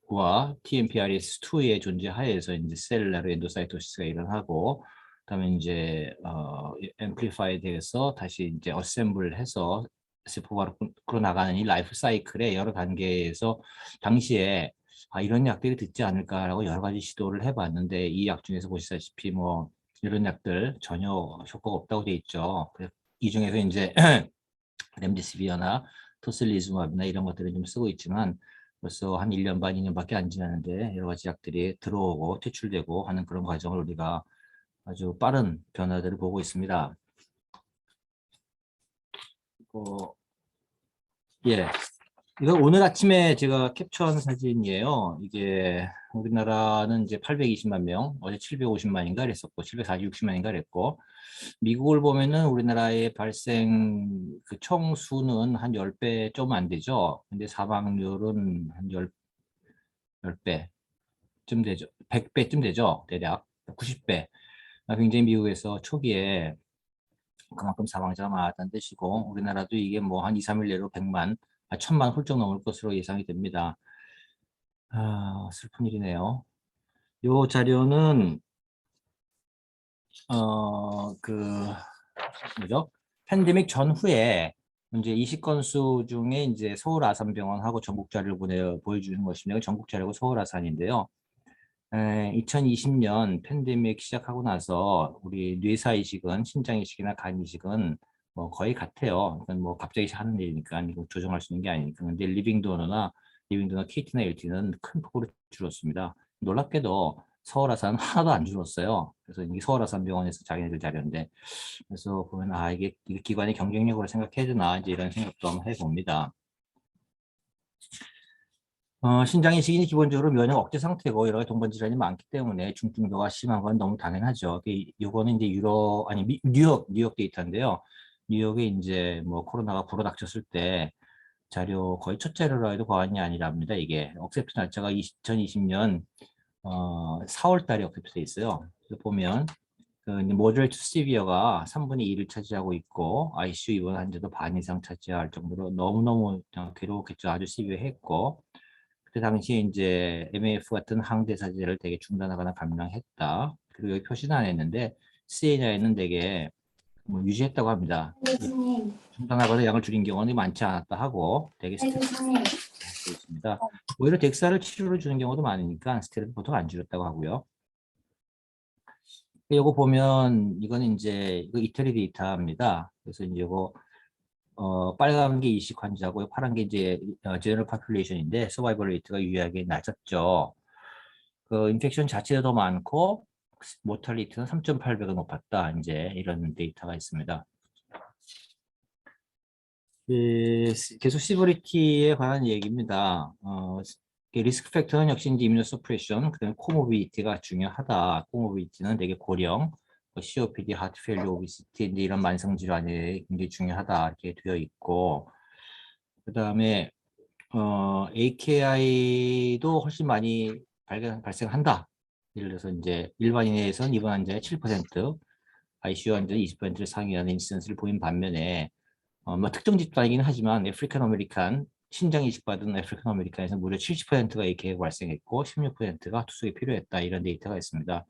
와 TMPRS2의 존재 하에서 이제 셀룰라르 엔도사이토시스가 일어나고, 그다음에 이제 앰플리파이드에서 다시 이제 어셈블해서 세포바로 나가는 이 라이프 사이클의 여러 단계에서 당시에 이런 약들이 듣지 않을까라고 여러 가지 시도를 해봤는데, 이 약 중에서 보시다시피 뭐 이런 약들 전혀 효과가 없다고 돼 있죠. 그래서 이 중에서 이제 렘데시비어나 토슬리즈마브나 이런 것들을 좀 쓰고 있지만, 벌써 한 1년 반, 2년밖에 안 지났는데 여러 가지 약들이 들어오고 퇴출되고 하는 그런 과정을 우리가 아주 빠른 변화들을 보고 있습니다. 예, 이거 오늘 아침에 제가 캡처한 사진이에요. 이게 우리나라는 이제 820만 명, 어제 750만인가 그랬었고, 740, 60만인가 그랬고, 미국을 보면은 우리나라의 발생 그 총 수는 한 10배 좀 안 되죠. 근데 사망률은 한 10배쯤 되죠. 100배쯤 되죠. 대략 90배. 굉장히 미국에서 초기에 그만큼 사망자가 많았다는 뜻이고, 우리나라도 이게 뭐 한 2, 3일 내로 100만, 1000만 훌쩍 넘을 것으로 예상이 됩니다. 슬픈 일이네요. 요 자료는 뭐죠? 팬데믹 전후에 이제 이식 건수 중에 이제 서울 아산병원하고 전국 자료를 보여주는 것입니다. 전국 자료고 서울 아산인데요. 2020년 팬데믹 시작하고 나서 우리 뇌사 이식은, 신장 이식이나 간 이식은 뭐 거의 같아요. 이건 뭐 갑자기 하는 일이니까 이거 조정할 수 있는 게 아니니까. 근데 리빙 도너 KT나 LT는 큰 폭으로 줄었습니다. 놀랍게도 서울 아산은 하나도 안 줄었어요. 그래서 이게 서울 아산병원에서 자기네들 자료인데, 그래서 보면 이게 기관의 경쟁력으로 생각해야 되나 이제 이런 생각도 한번 해봅니다. 신장 이식이 기본적으로 면역 억제 상태고 여러 가지 동반 질환이 많기 때문에 중증도가 심한 건 너무 당연하죠. 이거는 이제 뉴욕 데이터인데요. 뉴욕에 이제 뭐 코로나가 불어닥쳤을 때 자료 거의 첫 자료라 해도 과언이 아니랍니다. 이게 억셉트 날짜가 2020년 4월 달에 억셉트돼 있어요. 그래서 보면 그 모더레이트 시비어가 3분의 2를 차지하고 있고, ICU 입원 환자도 반 이상 차지할 정도로 너무너무 괴로웠겠죠. 아주 시비어했고, 그때 당시에 이제 MAF 같은 항대사제를 되게 중단하거나 감량했다. 그리고 여기 표시는 안 했는데 CNI는 되게 뭐 유지했다고 합니다. 중단하거나 양을 줄인 경우는 많지 않았다 하고 되게 스트레스 있습니다. 오히려 덱사를 치료를 주는 경우도 많으니까 스테로이드 보통 안 줄였다고 하고요. 이거 보면 이거는 이제 이거 이태리 데이터입니다. 그래서 이제 이거 빨간 게 이식 환자고 파란 게 이제 제너럴 파퓰레이션인데 서바이벌 레이트가 유의하게 낮았죠. 그 인펙션 자체도 더 많고 모탈리티는 3.8배가 높았다. 이제 이런 데이터가 있습니다. 계속 시버리티에 관한 얘기입니다. 리스크 팩터는 역시 이제 이뮤노서프레션, 그다음에 코모비디티가 중요하다. 코모비디티는 되게 고령, COPD, 하트 페일리어, 오비시티 이런 만성 질환이 굉장히 중요하다 이렇게 되어 있고, 그다음에 AKI도 훨씬 많이 발생한다. 예를 들어서 이제 일반인에서는 입원 환자의 7%, ICU 환자의 20%를 상회하는 인시던스를 보인 반면에 뭐 특정 집단이긴 하지만 아프리칸 아메리칸 신장 이식받은 아프리칸 아메리칸에서 무려 70%가 AK가 발생했고 16%가 투석이 필요했다. 이런 데이터가 있습니다.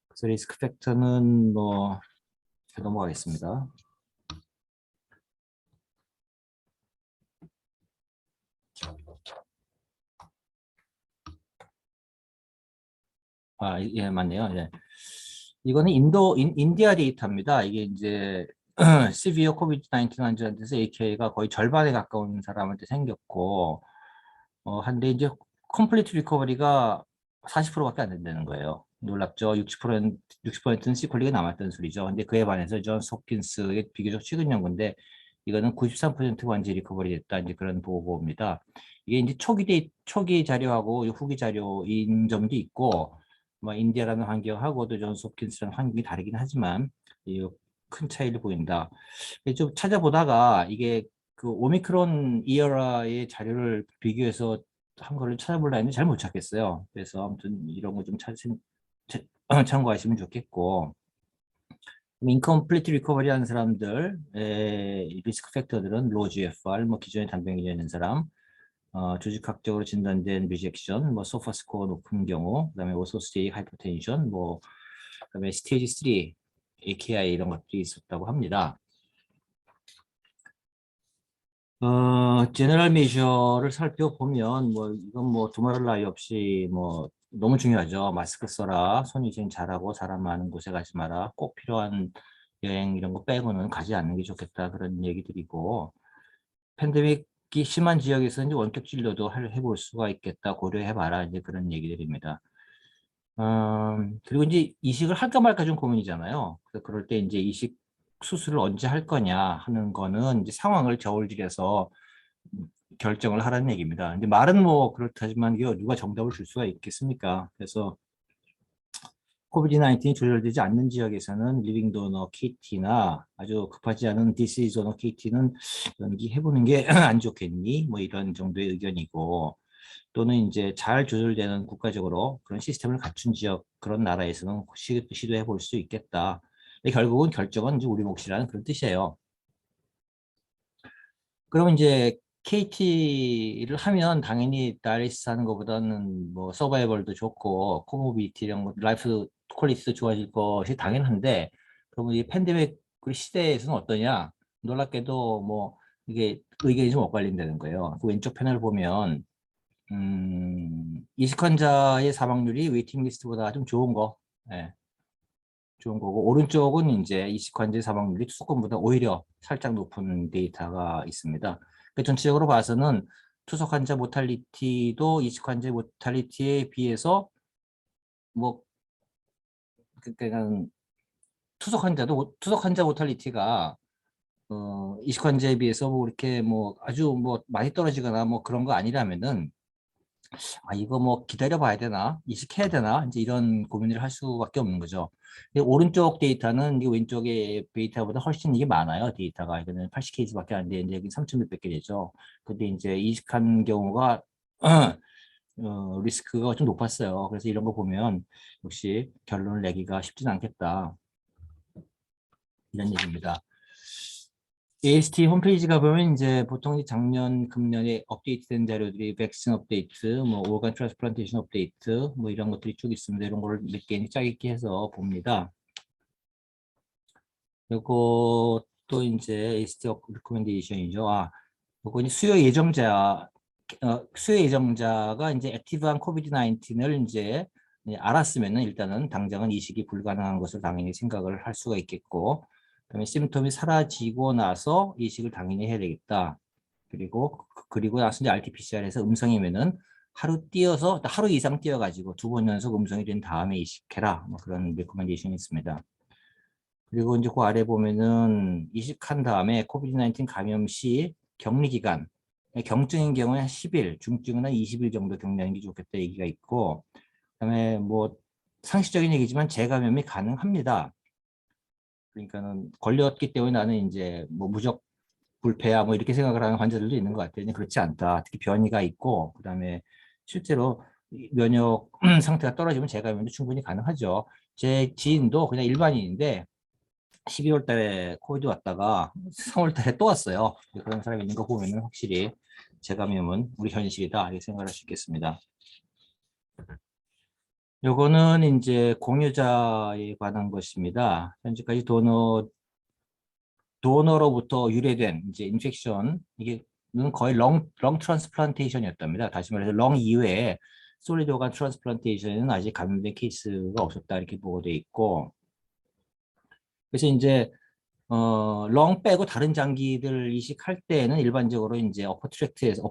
그래서 리스크 팩터는 뭐 넘어가겠습니다. 예, 맞네요. 예. 이거는 인디아 데이터입니다. 이게 이제 시비어 코비드-19 환자한테서 AK가 거의 절반에 가까운 사람한테 생겼고, 한데 이제 컴플리트 리커버리가 40%밖에 안 된다는 거예요. 놀랍죠. 60%는 시퀄리가 남았다는 소리죠. 근데 그에 반해서 존스 홉킨스의 비교적 최근 연구인데 이거는 93% 완전 리커버리 됐다. 이제 그런 보고입니다. 이게 이제 초기 자료하고 후기 자료인 점도 있고, 뭐 인디아라는 환경하고도 존스 홉킨스라는 환경이 다르긴 하지만 큰 차이를 보인다. 좀 찾아보다가 이게 그 오미크론 이어라의 자료를 비교해서 한 거를 찾아보려 했는데 잘 못 찾겠어요. 그래서 아무튼 이런 거 좀 참고하시면 좋겠고, 인컴플리트 리커버리 하는 사람들, 리스크 팩터들은 로 GFR, 뭐 기존에 단병 기전 있는 사람, 조직학적으로 진단된 리젝션, 뭐 소파 스코어 높은 경우, 그다음에 오소스테이크 하이퍼텐션, 뭐 그다음에 스테이지 3 AKI 이런 것들이 있었다고 합니다. 제너럴 메저를 살펴보면 뭐 이건 뭐 두말할 나위 없이 뭐 너무 중요하죠. 마스크 써라, 손위생 잘하고 사람 많은 곳에 가지 마라, 꼭 필요한 여행 이런 거 빼고는 가지 않는 게 좋겠다 그런 얘기들이고, 팬데믹이 심한 지역에서 이제 원격 진료도 해볼 수가 있겠다 고려해봐라 이제 그런 얘기들입니다. 그리고 이제 이식을 할까 말까 좀 고민이잖아요. 그래서 그럴 때 이제 이식 수술을 언제 할 거냐 하는 거는 이제 상황을 저울질해서 결정을 하라는 얘기입니다. 근데 말은 뭐 그렇다지만 이거 누가 정답을 줄 수가 있겠습니까? 그래서 코비드-19이 조절되지 않는 지역에서는 리빙 도너 KT나 아주 급하지 않은 디시즈 도너 KT는 연기해보는 게 안 좋겠니? 뭐 이런 정도의 의견이고, 또는 이제 잘 조절되는 국가적으로 그런 시스템을 갖춘 지역 그런 나라에서는 시도해 볼 수 있겠다. 근데 결국은 결정은 이제 우리 몫이라는 그런 뜻이에요. 그러면 이제 KT를 하면 당연히 다이리시스 하는 것보다는 뭐 서바이벌도 좋고 코모비티 이런 거 라이프 퀄리티도 좋아질 것이 당연한데, 그러면 이 팬데믹 시대에서는 어떠냐? 놀랍게도 뭐 이게 의견이 좀 엇갈린다는 거예요. 그 왼쪽 패널을 보면 이식 환자의 사망률이 웨이팅 리스트보다 좀 좋은 거, 예, 좋은 거고, 오른쪽은 이제 이식 환자의 사망률이 투석권보다 오히려 살짝 높은 데이터가 있습니다. 그 전체적으로 봐서는 투석 환자 모탈리티도 이식 환자의 모탈리티에 비해서 뭐 그러니까 투석 환자 모탈리티가 이식 환자에 비해서 뭐 이렇게 뭐 아주 뭐 많이 떨어지거나 뭐 그런 거 아니라면은 이거 뭐 기다려 봐야 되나? 이식해야 되나? 이제 이런 고민을 할 수밖에 없는 거죠. 근데 오른쪽 데이터는 이 왼쪽의 데이터보다 훨씬 이게 많아요. 데이터가. 이거는 80케이스밖에 안 되는데 여기 3,000 몇백 개 되죠. 근데 이제 이식한 경우가 리스크가 좀 높았어요. 그래서 이런 거 보면 역시 결론을 내기가 쉽진 않겠다. 이런 얘기입니다. AST 홈페이지가 보면 이제 보통 작년, 금년에 업데이트된 자료들이 백신 업데이트, 뭐 오간 트랜스플란테이션 업데이트, 뭐 이런 것들이 쭉 있습니다. 이런 거를 몇 개 짜깁기 해서 봅니다. 요거 또 이제 AST 리코멘데이션이죠. 요거 이제 수요 예정자가 이제 액티브한 코비드 19을 이제 알았으면은 일단은 당장은 이식이 불가능한 것을 당연히 생각을 할 수가 있겠고, 그다음에 심텀이 사라지고 나서 이식을 당연히 해야 되겠다. 그리고 나서 이제 RT-PCR에서 음성이면은 하루 이상 뛰어가지고 2번 연속 음성이 된 다음에 이식해라. 뭐 그런 레코멘데이션이 있습니다. 그리고 이제 그 아래 보면은 이식한 다음에 코비드 19 감염 시 격리 기간, 경증인 경우에 한 10일, 중증은 한 20일 정도 격리하는 게 좋겠다 얘기가 있고, 그다음에 뭐 상식적인 얘기지만 재감염이 가능합니다. 그러니까는 걸렸기 때문에 나는 이제 뭐 무적 불패야 뭐 이렇게 생각을 하는 환자들도 있는 것 같아요. 그렇지 않다. 특히 변이가 있고, 그다음에 실제로 면역 상태가 떨어지면 재감염도 충분히 가능하죠. 제 지인도 그냥 일반인인데 12월 달에 코비드 왔다가 3월 달에 또 왔어요. 그런 사람이 있는 거 보면은 확실히 재감염은 우리 현실이다 이렇게 생각할 수 있겠습니다. 요거는 이제 공유자에 관한 것입니다. 현재까지 도너로부터 유래된 이제 인펙션, 이게 거의 렁 트랜스플란테이션이었답니다. 다시 말해서 렁 이외에 솔리드 오간 트랜스플란테이션은 아직 감염된 케이스가 없었다 이렇게 보고돼 있고, 그래서 이제 렁 빼고 다른 장기들 이식할 때에는 일반적으로 이제 어퍼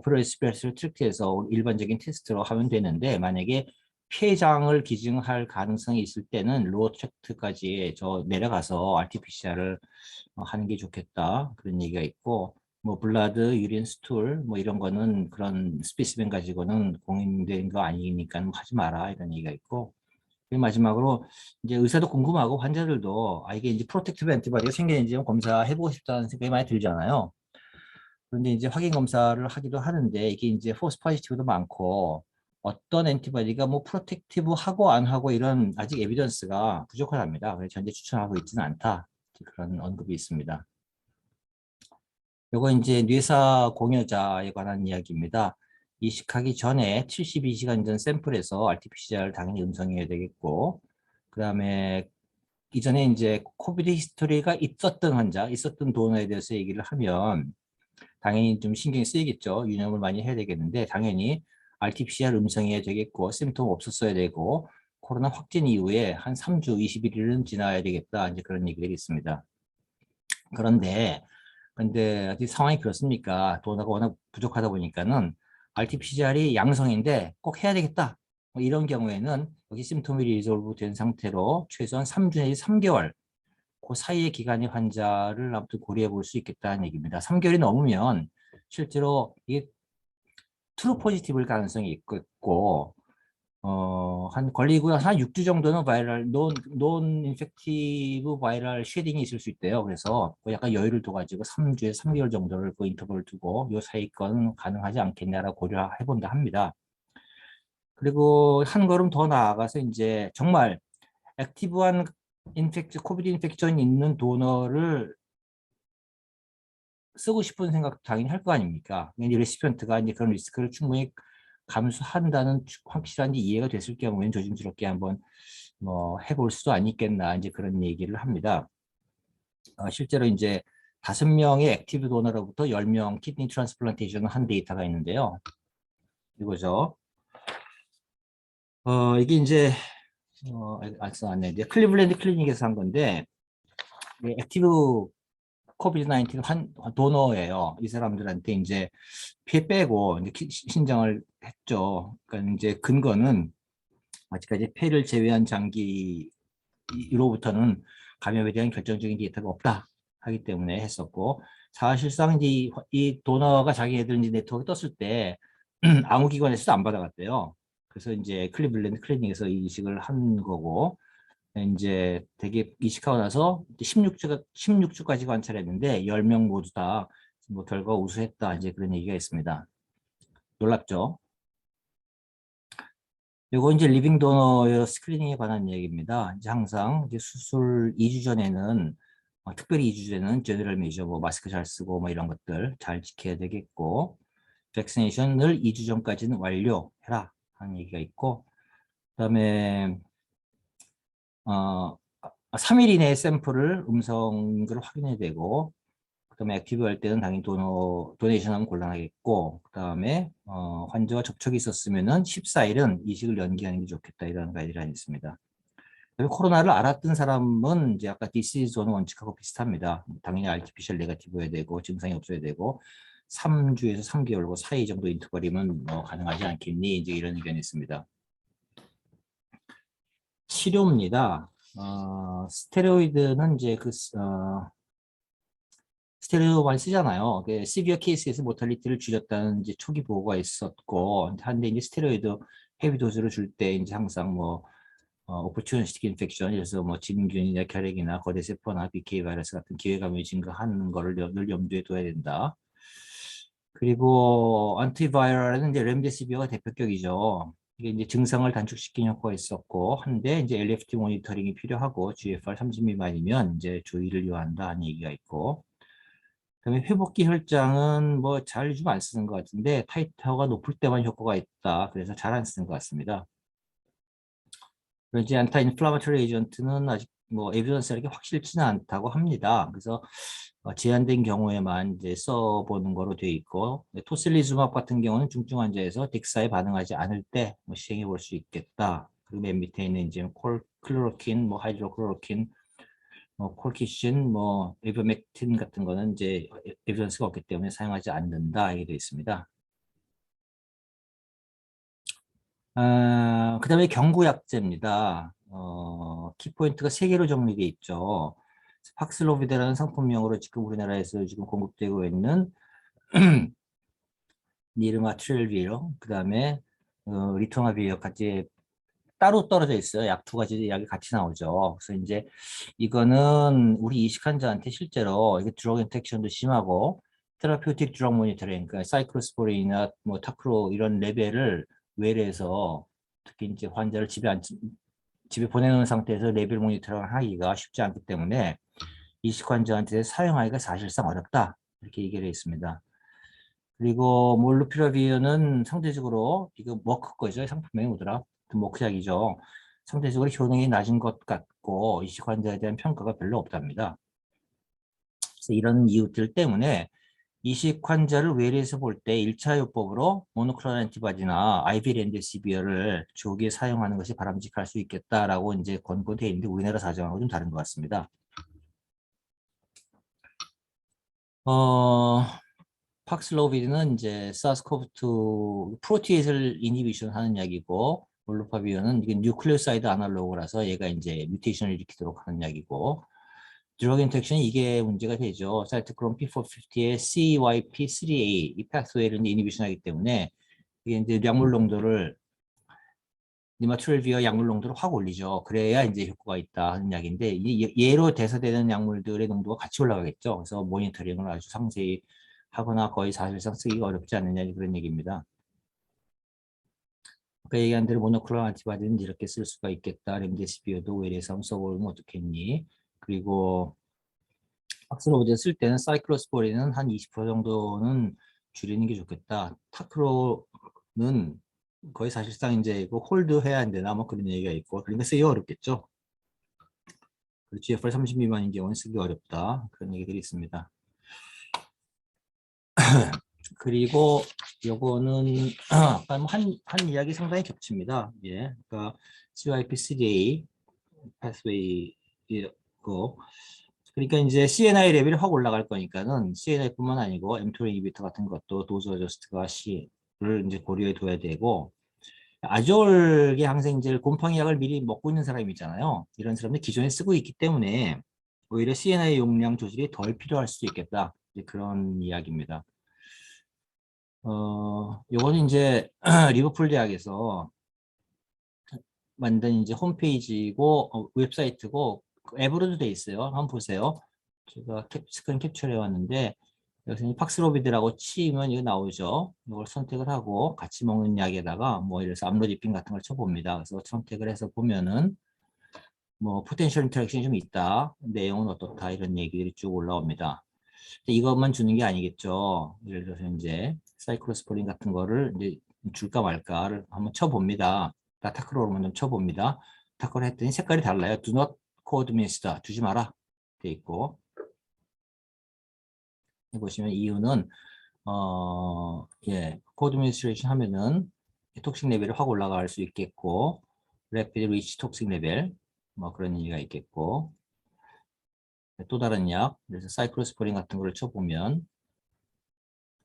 레스피레이터리 트랙트에서 일반적인 테스트로 하면 되는데, 만약에 폐장을 기증할 가능성이 있을 때는 로어 트랙트까지 내려가서 RT-PCR을 하는 게 좋겠다 그런 얘기가 있고, 뭐 블라드, 유린, 스툴 뭐 이런 거는 그런 스페시멘 가지고는 공인된 거 아니니까 하지 마라 이런 얘기가 있고, 그리고 마지막으로 이제 의사도 궁금하고 환자들도 이게 이제 프로텍티브 엔티바디가 생기는지 좀 검사해보고 싶다는 생각이 많이 들잖아요. 그런데 이제 확인 검사를 하기도 하는데 이게 이제 포스 포지티브도 많고 어떤 엔티바디가 뭐 프로텍티브 하고 안 하고 이런 아직 에비던스가 부족하답니다. 그래서 현재 추천하고 있지는 않다. 그런 언급이 있습니다. 요거 이제 뇌사 공여자에 관한 이야기입니다. 이식하기 전에 72시간 전 샘플에서 RT-PCR 당연히 음성이어야 되겠고, 그 다음에 이전에 이제 코비드 히스토리가 있었던 환자, 있었던 도너에 대해서 얘기를 하면 당연히 좀 신경이 쓰이겠죠. 유념을 많이 해야 되겠는데 당연히 RT-PCR 음성이어야 되겠고 심통 없었어야 되고 코로나 확진 이후에 한 3주 21일은 지나야 되겠다. 이제 그런 얘기들이 있습니다. 근데 아직 상황이 그렇습니까? 도너가 워낙 부족하다 보니까는 RT-PCR이 양성인데 꼭 해야 되겠다. 뭐 이런 경우에는 여기 심토미 리졸브 된 상태로 최소한 3주 내지 3개월 그 사이의 기간의 환자를 아무튼 고려해 볼 수 있겠다는 얘기입니다. 3개월이 넘으면 실제로 이게 트루 포지티브일 가능성이 있고 한 걸리고 한 6주 정도는 바이럴 논 인펙티브 바이럴 쉐딩이 있을 수 있대요. 그래서 약간 여유를 둬가지고 3주에서 3개월 정도를 그 인터벌을 두고 요 사이 건 가능하지 않겠냐라고 고려해 본다 합니다. 그리고 한 걸음 더 나아가서 이제 정말 액티브한 코비드 인펙션이 있는 도너를 쓰고 싶은 생각 당연히 할 거 아닙니까? 근데 레시피언트가 이제 그런 리스크를 충분히 감수한다는 확실한 이해가 됐을 경우에는 조심스럽게 한번 뭐 해볼 수도 아니겠나 이제 그런 얘기를 합니다. 실제로 이제 5명의 액티브 도너로부터 10명 키드니 트랜스플란테이션을 한 데이터가 있는데요. 이거죠. 이게 이제 클리블랜드 클리닉에서 한 건데 액티브 코비드 19 도너예요. 이 사람들한테 이제 피 빼고 이제 신청을 했죠. 그러니까 이제 근거는 아직까지 폐를 제외한 장기로부터는 감염에 대한 결정적인 데이터가 없다 하기 때문에 했었고 사실상 이제 이 도너가 자기네들 이제 네트워크 떴을 때 아무 기관에서도 안 받아갔대요. 그래서 이제 클리블랜드 클리닉에서 이식을 한 거고 이제 되게 이식하고 나서 16주까지 관찰했는데 10명 모두 다 뭐 결과 우수했다 이제 그런 얘기가 있습니다. 놀랍죠? 이거 이제 리빙 도너 스크리닝에 관한 얘기입니다. 이제 항상 이제 수술 2주 전에는 특별히 2주 전에는 제너럴 메저 뭐 마스크 잘 쓰고 뭐 이런 것들 잘 지켜야 되겠고 백시네이션을 2주 전까지는 완료해라 하는 얘기가 있고 그다음에 3일 이내에 샘플을 음성을 확인해야 되고 그다음에 액티브 할 때는 당연히 도네이션 하면 곤란하겠고 그다음에 환자와 접촉이 있었으면은 14일은 이식을 연기하는 게 좋겠다 이런 가이드라인이 있습니다. 그리고 코로나를 알았던 사람은 이제 아까 디시즈 존 원칙하고 비슷합니다. 당연히 RT-PCR 네거티브여야 되고 증상이 없어야 되고 3주에서 3개월 그 사이 정도 인터벌이면 뭐 가능하지 않겠니 이제 이런 의견이 있습니다. 치료입니다. 스테로이드는 이제 스테로이드 많이 쓰잖아요. 시비어 케이스에서 모탈리티를 줄였다는 이제 초기 보고가 있었고, 한데 이제 스테로이드 헤비 도즈를 줄 때 이제 항상 뭐 오포튜니스틱 인펙션, 그래서 뭐 진균이나 결핵이나 거대세포나 BK 바이러스 같은 기회감염이 증가하는 거를 늘 염두에 둬야 된다. 그리고 안티바이럴은 이제 렘데시비어가 대표격이죠. 이게 이제 증상을 단축시키는 효과가 있었고, 한데 이제 LFT 모니터링이 필요하고 GFR 30 미만이면 이제 주의를 요한다 하는 얘기가 있고, 그다음에 회복기 혈장은 뭐 잘 좀 안 쓰는 것 같은데 타이터가 높을 때만 효과가 있다. 그래서 잘 안 쓰는 것 같습니다. 그런지 안타 인플라마토리 에이전트는 아직 뭐 에비던스가 이렇게 확실치는 않다고 합니다. 그래서 제한된 경우에만 이제 써보는 거로 되어 있고 토슬리즈umab 같은 경우는 중증 환자에서 덱사에 반응하지 않을 때 뭐 시행해 볼 수 있겠다. 그리고 맨 밑에 있는 이제 클로로킨, 뭐 하이드로클로로킨, 뭐 콜키신, 뭐 에버맥틴 같은 거는 이제 에비던스가 없기 때문에 사용하지 않는다 이게 되어 있습니다. 그다음에 경구약제입니다. 키포인트가 3개로 정리되어 있죠. 팍슬로비드라는 상품명으로 지금 우리나라에서 지금 공급되고 있는 니르마트릴비로 그다음에 리통아비어 같이 따로 떨어져 있어요. 약 2가지 약이 같이 나오죠. 그래서 이제 이거는 우리 이식 환자한테 실제로 이게 드러그 인텍션도 심하고 테라피우틱 드러그 모니터링, 그러니까 사이클로스포린이나 뭐 타크로 이런 레벨을 외래해서 특히 이제 환자를 집에 보내놓은 상태에서 레벨 모니터링을 하기가 쉽지 않기 때문에 이식 환자한테 사용하기가 사실상 어렵다. 이렇게 얘기를 했습니다. 그리고 몰루피라비어는 상대적으로 이거 머크 거죠. 상품명이 뭐더라? 머크 약이죠. 상대적으로 효능이 낮은 것 같고 이식 환자에 대한 평가가 별로 없답니다. 그래서 이런 이유들 때문에 이식 환자를 외래에서 볼 때 1차 요법으로 모노클로널 안티바디나 IV 렌데시비어를 조기에 사용하는 것이 바람직할 수 있겠다라고 이제 권고되어 있는데 우리나라 사정하고 좀 다른 것 같습니다. 팍슬로비드는 이제 사스코브2 프로티에이즈를 이니비션 하는 약이고 몰루파비어는 이게 뉴클레오사이드 아날로그라서 얘가 이제 뮤테이션을 일으키도록 하는 약이고 드러그 인터랙션이 이게 문제가 되죠. 사이토크롬 P450의 CYP3A 이 파스웨이를 이니비션 하기 때문에 이게 이제 약물 농도를 니마트롤비어 약물 농도를 확 올리죠. 그래야 이제 효과가 있다 하는 약인데 얘로 대사되는 약물들의 농도가 같이 올라가겠죠. 그래서 모니터링을 아주 상세히 하거나 거의 사실상 쓰기가 어렵지 않느냐 그런 얘기입니다. 아까 얘기한 대로 모노클로널 안티바디는 이렇게 쓸 수가 있겠다. 렘데시비어도 외래에서 한번 써보면 어떻겠니? 그리고 박스로비드 쓸 때는 사이클로스포린은 한 20% 정도는 줄이는 게 좋겠다. 타크로는 거의 사실상 이제 이거 홀드 해야 안 되나 뭐 그런 얘기가 있고 그러니까 쓰기 어렵겠죠. 그리고 GFR 30 미만인 경우는 쓰기 어렵다. 그런 얘기들이 있습니다. 그리고 요거는 한 이야기 상당히 겹칩니다. 예, 그러니까 CYP3A 패스웨이고 그러니까 이제 CNI 레벨이 확 올라갈 거니까는 CNI뿐만 아니고 mTOR 이니비터 같은 것도 도즈 어저스트가 C를 이제 고려해 둬야 되고 아졸계 항생제를 곰팡이 약을 미리 먹고 있는 사람이 있잖아요. 이런 사람들 기존에 쓰고 있기 때문에 오히려 CNI 용량 조절이 덜 필요할 수도 있겠다. 이제 그런 이야기입니다. 요거는 이제 리버풀 대학에서 만든 이제 홈페이지고 웹사이트고 앱으로도 돼 있어요. 한번 보세요. 제가 스크린 캡처해 왔는데 여기서 팍스로비드라고 치면 이거 나오죠. 이걸 선택을 하고 같이 먹는 약에다가 뭐 이래서 암로디핀 같은 걸 쳐봅니다. 그래서 선택을 해서 보면은 뭐 포텐셜 인터랙션이 좀 있다. 내용은 어떻다 이런 얘기들이 쭉 올라옵니다. 이것만 주는 게 아니겠죠. 예를 들어서 이제 사이클로스포린 같은 거를 이제 줄까 말까를 한번 쳐봅니다. 타크로를 먼저 쳐봅니다. 타크로 했더니 색깔이 달라요. Do not co-administer. 주지 마라. 돼 있고. 보시면 이유는 co-administration 하면은 톡식 레벨이 확 올라갈 수 있겠고 rapid reach 톡식 레벨 뭐 그런 얘기가 있겠고 또 다른 약 그래서 사이클로스포린 같은 거를 쳐보면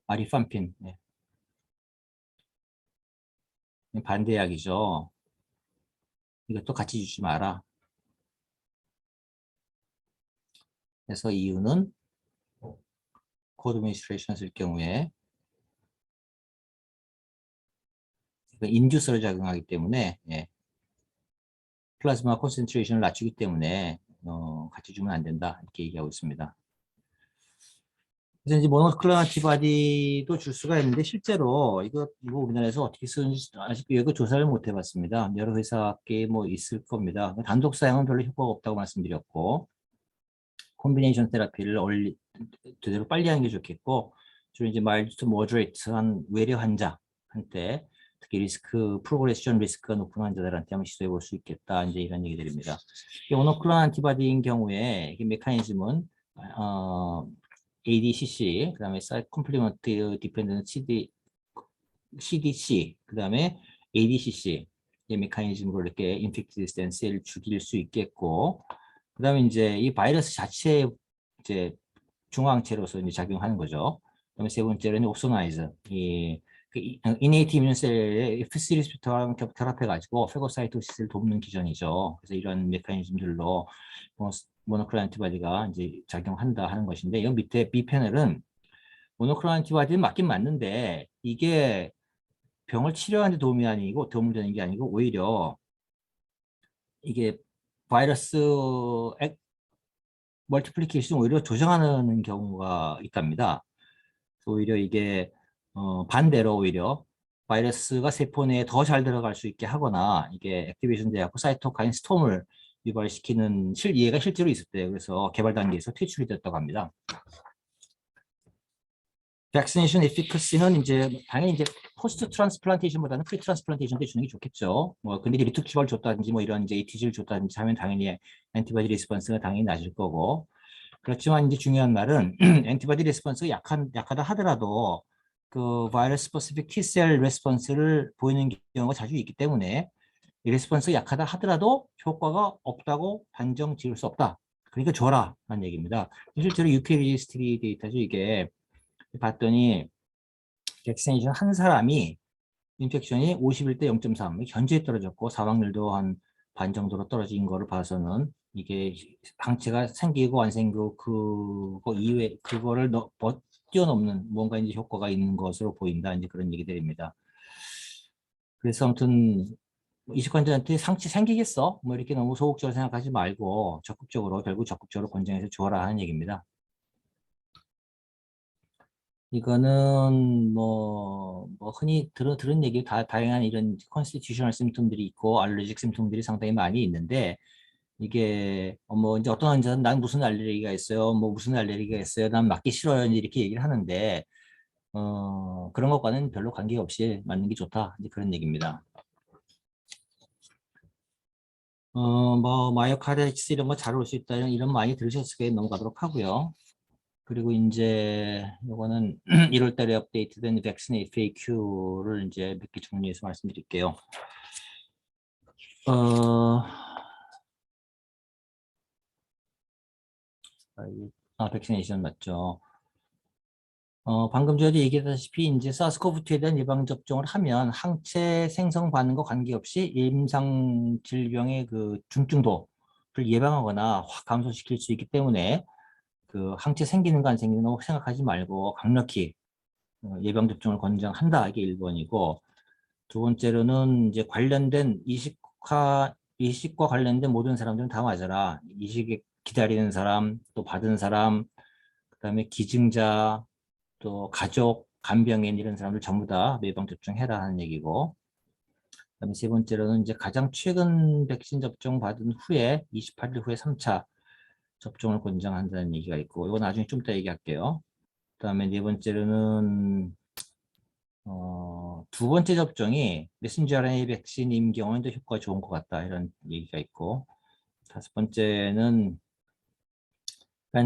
아리판핀 반대약이죠. 이것도 같이 주지 마라. 그래서 이유는 코드미니스트레이션 쓸 경우에 인듀서를 작용하기 때문에 플라즈마 콘센트레이션을 낮추기 때문에 같이 주면 안 된다 이렇게 얘기하고 있습니다. 그래서 이제 모노클로널 안티바디도 줄 수가 있는데 실제로 이거 우리나라에서 어떻게 쓰는지 아직 이거 조사를 못 해봤습니다. 여러 회사께 뭐 있을 겁니다. 단독 사용은 별로 효과가 없다고 말씀드렸고 콤비네이션 테라피를 제대로 빨리 하는 게 좋겠고 주로 이제 마일드 투 모더레이트한 외래 환자한테 특히 프로그레션 리스크가 높은 환자들한테 한번 시도해 볼 수 있겠다 이제 이런 얘기들입니다. 모노클로널 안티바디인 경우에 메커니즘은 ADCC 그다음에 컴플리먼트 디펜던트 CDC 그다음에 ADCC 이 메커니즘으로 이렇게 인펙티드 스탠스를 죽일 수 있겠고 그다음에 이제 이 바이러스 자체 이제 중화항체로서 이제 작용하는 거죠. 그다음에 세 번째로는 옵소나이즈 이네이트 이뮨셀의 Fc 리스피터랑 결합해가지고 페고사이토시스를 돕는 기전이죠. 그래서 이런 메커니즘들로 모노클로널 안티바디가 이제 작용한다 하는 것인데 이 밑에 B 패널은 모노클로널 안티바디는 맞긴 맞는데 이게 병을 치료하는 데 도움이 아니고 도움이 되는 게 아니고 오히려 이게 바이러스 멀티플리케이션 오히려 조정하는 경우가 있답니다. 오히려 이게 반대로 오히려 바이러스가 세포 내에 더 잘 들어갈 수 있게 하거나 이게 액티베이션 돼갖고 사이토카인 스톰을 유발시키는 얘가 실제로 있었대요. 그래서 개발 단계에서 퇴출이 됐다고 합니다. 백시네이션 에피커시는 이제 당연히 이제 포스트 트랜스플란테이션보다는 프리 트랜스플란테이션 때 주는 게 좋겠죠. 뭐 근데 이제 리투키발 줬다든지 뭐 이런 이제 ATG를 줬다든지 하면 당연히 엔티바디 리스폰스가 당연히 낮을 거고. 그렇지만 이제 중요한 말은 엔티바디 리스폰스가 약하다 하더라도 그 바이러스 스페시픽 T셀 레스폰스를 보이는 경우가 자주 있기 때문에 이 레스폰스가 약하다 하더라도 효과가 없다고 단정 지을 수 없다. 그러니까 줘라 라는 얘기입니다. 실제로 UK 리지스트리 데이터죠. 이게 봤더니 백신이션 한 사람이 인펙션이 51대 0.3 현저히 떨어졌고 사망률도 한 반 정도로 떨어진 거를 봐서는 이게 항체가 생기고 안 생기고 그거 이외 그거를 뛰어넘는 뭔가 이제 효과가 있는 것으로 보인다 이제 그런 얘기들입니다. 그래서 아무튼 이식환자한테 상치 생기겠어? 뭐 이렇게 너무 소극적으로 생각하지 말고 결국 적극적으로 권장해서 줘라 하는 얘기입니다. 이거는 뭐 흔히 들은 얘기 다양한 이런 컨스티튜셔널 심텀들이 있고 알레르직 심텀들이 상당히 많이 있는데 이게 뭐 이제 어떤 환자는 난 무슨 알레르기가 있어요, 뭐 무슨 알레르기가 있어요, 난 맞기 싫어요 이렇게 얘기를 하는데 그런 것과는 별로 관계 없이 맞는 게 좋다 이제 그런 얘기입니다. 뭐 마이오카르디스 이런 거 잘 올 수 있다 이런 많이 들으셨을 거예요. 넘어가도록 하고요. 그리고 이제 요거는 1월 달에 업데이트된 백신 FAQ를 이제 몇 개 정리해서 말씀드릴게요. 백시네이션 맞죠? 방금 전에 얘기했다시피 이제 사스코브2에 대한 예방 접종을 하면 항체 생성 반응과 관계없이 임상 질병의 그 중증도를 예방하거나 확 감소시킬 수 있기 때문에 그 항체 생기는 거 안 생기는 거 생각하지 말고 강력히 예방접종을 권장한다. 이게 1번이고, 두 번째로는 이제 관련된 이식과 관련된 모든 사람들은 다 맞아라. 이식에 기다리는 사람, 또 받은 사람, 그다음에 기증자, 또 가족, 간병인 이런 사람들 전부 다 예방접종해라 하는 얘기고, 그다음에 세 번째로는 이제 가장 최근 백신 접종 받은 후에 28일 후에 3차 접종을 권장한다는 얘기가 있고, 이거 나중에 좀 이따 얘기할게요. 그다음에 네 번째로는 두 번째 접종이 메신저 RNA 백신인 경우에는 더 효과가 좋은 것 같다 이런 얘기가 있고, 다섯 번째는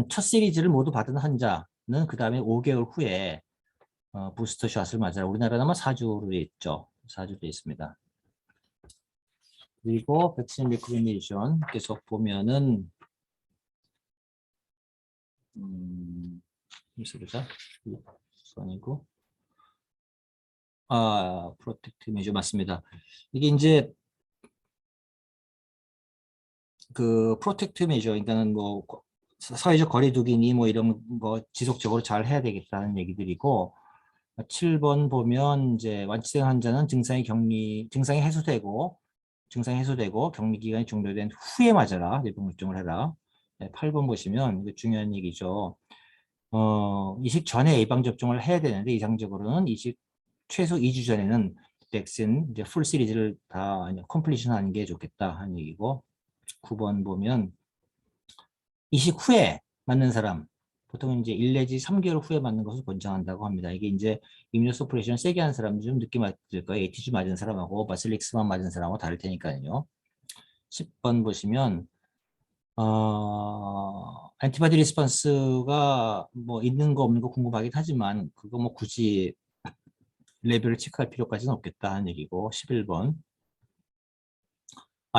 첫 시리즈를 모두 받은 환자는 그 다음에 5개월 후에 부스터 샷을 맞아라. 우리나라는 아마 4주로 있죠. 4주로 있습니다. 그리고 백신 리코멘데이션 계속 보면은 보자. 아니고 프로텍트 메저 맞습니다. 이게 이제 그 프로텍트 메저 그러니까는 뭐 사회적 거리두기니 뭐 이런 거 지속적으로 잘 해야 되겠다는 얘기들이고, 7번 보면 이제 완치성 환자는 증상이 해소되고 격리 기간이 종료된 후에 맞아라. 예방 접종을 해라. 네, 8번 보시면 이거 중요한 얘기죠. 이식 전에 예방 접종을 해야 되는데 이상적으로는 이식 최소 2주 전에는 백신 이제 풀 시리즈를 다 컴플리션 하는 게 좋겠다 하는 얘기고, 9번 보면 이식 후에 맞는 사람 보통 이제 1 내지 3개월 후에 맞는 것을 권장한다고 합니다. 이게 이제 이뮤노서프레션 세게 한 사람 좀 늦게 맞을 거예요. ATG 맞은 사람하고 바실릭스만 맞은 사람하고 다를 테니까요. 10번 보시면 엔티바디 리스폰스가 뭐 있는 거 없는 거 궁금하긴 하지만 그거 뭐 굳이 레벨을 체크할 필요까지는 없겠다 하는 얘기고, 11번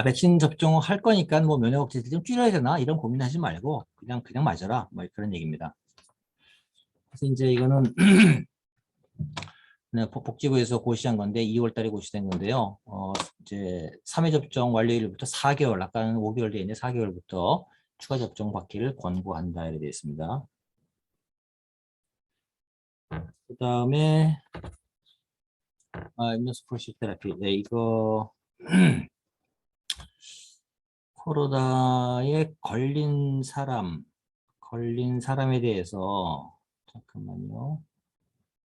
백신 접종할 거니까 뭐 면역 억제제 좀 줄여야 되나 이런 고민하지 말고 그냥 맞아라 뭐 그런 얘기입니다. 그래서 이제 이거는 네, 복지부에서 고시한 건데 2월 달에 고시된 건데요. 이제 3회 접종 완료일부터 4개월, 아까는 5개월 되어 있는데 4개월부터 추가 접종 받기를 권고한다 이렇게 되어 있습니다. 그 다음에 임무스프레시 테라피. 네, 이거 코로나에 걸린 사람에 대해서 잠깐만요.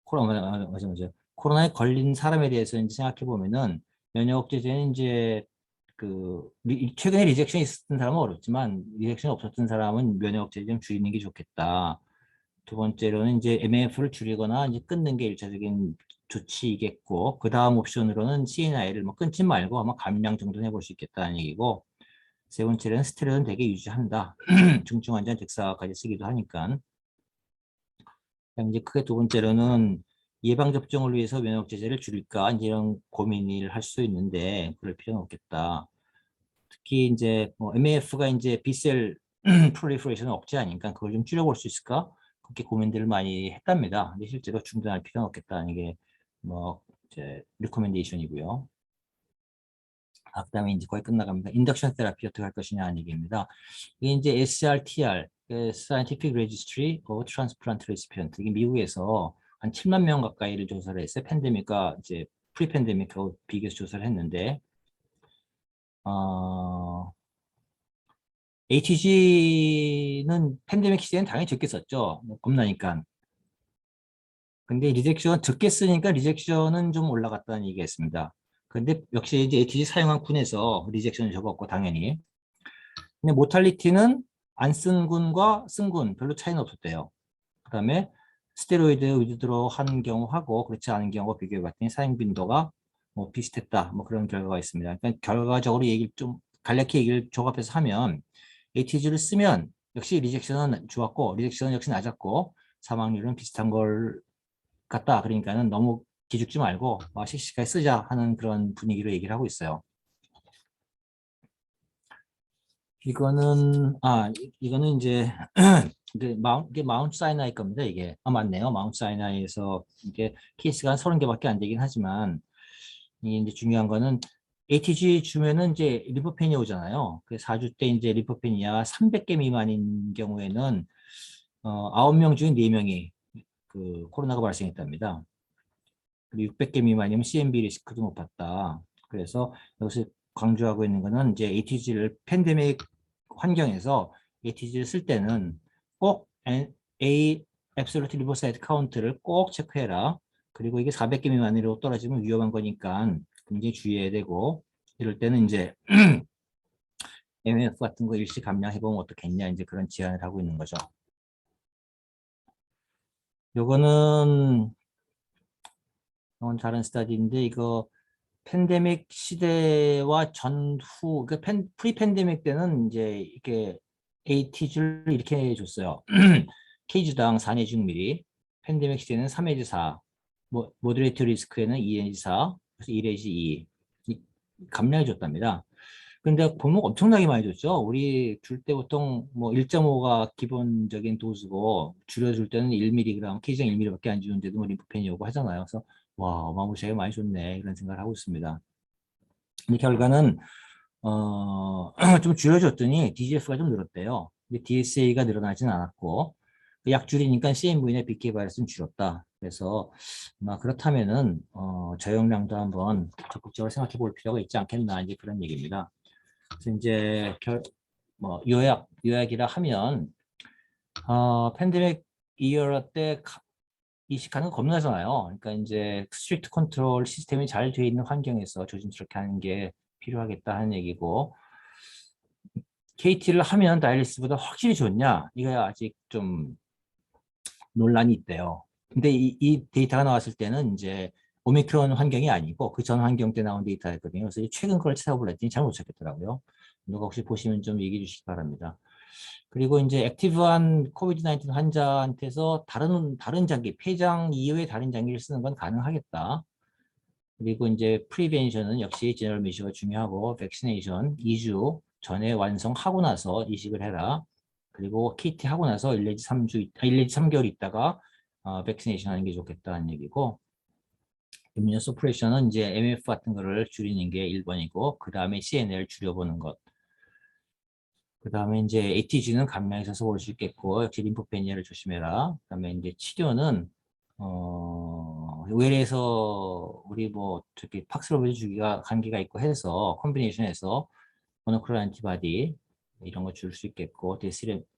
코로나에 걸린 사람에 대해서 이제 생각해 보면은 면역 억제제는 이제 최근에 리젝션이 있었던 사람은 어렵지만 리젝션이 없었던 사람은 면역 억제를 좀 줄이는 게 좋겠다. 두 번째로는 이제 MAF를 줄이거나 이제 끊는 게 일차적인 조치이겠고, 그 다음 옵션으로는 CNI를 뭐 끊지 말고 아마 감량 정도는 해볼 수 있겠다는 얘기고, 세 번째는 스테로이드는 대개 유지한다. 중증 환자 덱사까지 쓰기도 하니까. 이제 크게 두 번째로는 예방 접종을 위해서 면역 제제를 줄일까 이제 이런 고민을 할 수 있는데 그럴 필요는 없겠다. 특히 이제 뭐 MAF가 이제 B셀 프롤리퍼레이션을 억제하니까 그걸 좀 줄여볼 수 있을까? 그렇게 고민들을 많이 했답니다. 근데 실제로 중단할 필요는 없겠다는 게 뭐 이제 리코멘데이션이고요. 그다음에 이제 거의 끝나갑니다. 인덕션 테라피 어떻게 할 것이냐 하는 얘기입니다. 이게 이제 SRTR, Scientific Registry of Transplant Recipient, 이게 미국에서 한 7만 명 가까이를 조사를 했어요. 팬데믹과 이제 프리 팬데믹하고 비교해서 조사를 했는데, ATG는 팬데믹 시대엔 당연히 적게 썼죠. 뭐 겁나니까. 근데 리젝션 적게 쓰니까 리젝션은 좀 올라갔다는 얘기였습니다. 근데 역시 이제 ATG 사용한 군에서 리젝션을 적었고 당연히. 근데 모탈리티는 안 쓴 군과 쓴 군 별로 차이는 없었대요. 그다음에 스테로이드 위주로 한 경우하고 그렇지 않은 경우와 비교해 봤더니 사용 빈도가 뭐 비슷했다. 뭐 그런 결과가 있습니다. 그러니까 결과적으로 얘기를 좀 간략히 얘기를 종합해서 하면 ATG를 쓰면 역시 리젝션은 좋았고 리젝션은 역시 낮았고 사망률은 비슷한 걸 같다. 그러니까는 너무 기죽지 말고 씩씩하게 쓰자 하는 그런 분위기로 얘기를 하고 있어요. 이거는 이제 이게 마운트 사이나이 겁니다. 이게 맞네요. 마운트 사이나이에서 이게 케이스가 한 30개밖에 안 되긴 하지만 이게 이제 중요한 거는 ATG 주면은 이제 리포페니아 오잖아요. 그 4주 때 이제 리포페니아 300개 미만인 경우에는 9명 중에 4명이 그 코로나가 발생했답니다. 그리고 600개 미만이면 CMV 리스크도 높았다. 그래서 여기서 강조하고 있는 거는 이제 ATG를 팬데믹 환경에서 ATG를 쓸 때는 꼭 A absolute lymphocyte count를 꼭 체크해라. 그리고 이게 400개 미만으로 떨어지면 위험한 거니까 굉장히 주의해야 되고 이럴 때는 이제 MF 같은 거 일시 감량해보면 어떻겠냐 이제 그런 제안을 하고 있는 거죠. 요거는 다른 스타디인데 이거 팬데믹 시대와 전후, 그 프리 팬데믹 때는 이제 이렇게 ATG를 이렇게 줬어요. 케이주당 4내지 6mm, 팬데믹 시대는 3내지 4, 모더레이트 리스크에는 2내지 4, 그래서 1내지 2 감량해 줬답니다. 근데 보면 엄청나게 많이 줬죠. 우리 줄 때 보통 뭐 1.5가 기본적인 도수고 줄여줄 때는 1mg, 케이지당 1mg밖에 안 주는데도 뭐 림프펜이 오고 하잖아요. 그래서 와, 어마무시하게 많이 줬네 이런 생각을 하고 있습니다. 근데 결과는 좀 줄여줬더니 DGF가 좀 늘었대요. 근데 DSA가 늘어나진 않았고 약 줄이니까 CMV나 BK 바이러스는 줄었다. 그래서 그렇다면은 저용량도 한번 적극적으로 생각해 볼 필요가 있지 않겠나 이제 그런 얘기입니다. 그래서 이제 요약이라 하면 팬데믹 이어 때 이식하는 거 겁나잖아요. 그러니까 이제 스트릭트 컨트롤 시스템이 잘 되어 있는 환경에서 조심스럽게 하는 게 필요하겠다 하는 얘기고, KT를 하면 다이리스보다 확실히 좋냐? 이거 아직 좀 논란이 있대요. 근데 이 데이터가 나왔을 때는 이제 오미크론 환경이 아니고 그 전 환경 때 나온 데이터였거든요. 그래서 최근 걸 찾아보려더니 잘 못 찾겠더라고요. 누가 혹시 보시면 좀 얘기해 주시기 바랍니다. 그리고 이제 액티브한 코비드 19 환자한테서 다른 장기, 폐장 이외의 다른 장기를 쓰는 건 가능하겠다. 그리고 이제 프리벤션은 역시 제너럴 미셔가 중요하고 백시네이션 2주 전에 완성하고 나서 이식을 해라. 그리고 KT 하고 나서 1 내지 3개월 있다가 백시네이션 하는 게 좋겠다는 얘기고, 이뮤노 서프레션은 이제 MF 같은 거를 줄이는 게 1번이고 그 다음에 CNL 줄여보는 것. 그 다음에 이제 ATG는 감량에 있어서 올 수 있겠고 역시 림포페니아를 조심해라. 그 다음에 이제 치료는 외래에서 우리 뭐 저기 팍스로비드 주기가 관계가 있고 해서 콤비네이션해서 모노클로널 안티바디 이런 거 줄 수 있겠고